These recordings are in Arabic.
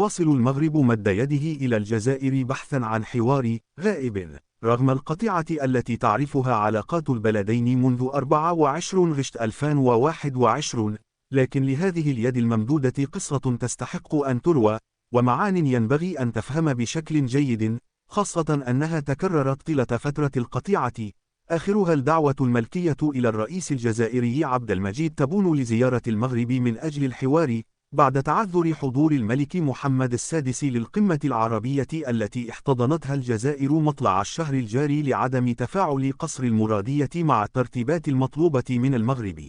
يواصل المغرب مد يده إلى الجزائر بحثا عن حوار غائب، رغم القطيعة التي تعرفها علاقات البلدين منذ 24 غشت 2021، لكن لهذه اليد الممدودة قصة تستحق أن تروى، ومعان ينبغي أن تفهم بشكل جيد، خاصة أنها تكررت طيلة فترة القطيعة، آخرها الدعوة الملكية إلى الرئيس الجزائري عبد المجيد تبون لزيارة المغرب من أجل الحوار، بعد تعذر حضور الملك محمد السادس للقمة العربية التي احتضنتها الجزائر مطلع الشهر الجاري لعدم تفاعل قصر المرادية مع الترتيبات المطلوبة من المغرب.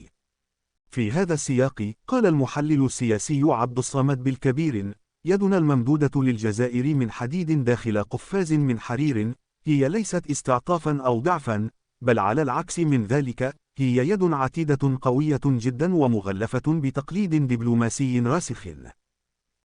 في هذا السياق، قال المحلل السياسي عبد الصمد بالكبير: يدنا الممدودة للجزائر من حديد داخل قفاز من حرير، هي ليست استعطافا أو ضعفا، بل على العكس من ذلك، هي يد عتيدة قوية جدا ومغلفة بتقليد دبلوماسي راسخ.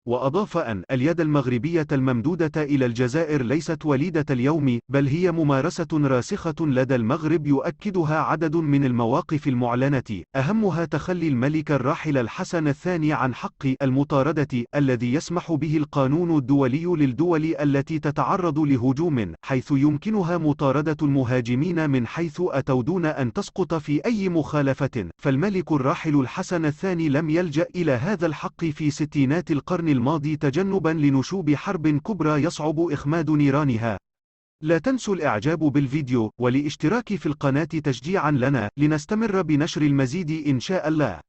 وأضاف أن اليد المغربية الممدودة إلى الجزائر ليست وليدة اليوم، بل هي ممارسة راسخة لدى المغرب يؤكدها عدد من المواقف المعلنة، أهمها تخلي الملك الراحل الحسن الثاني عن حق المطاردة الذي يسمح به القانون الدولي للدول التي تتعرض لهجوم، حيث يمكنها مطاردة المهاجمين من حيث أتوا دون أن تسقط في أي مخالفة. فالملك الراحل الحسن الثاني لم يلجأ إلى هذا الحق في ستينات القرن الماضي تجنبا لنشوب حرب كبرى يصعب إخماد نيرانها. لا تنسوا الإعجاب بالفيديو والاشتراك في القناة تشجيعا لنا لنستمر بنشر المزيد إن شاء الله.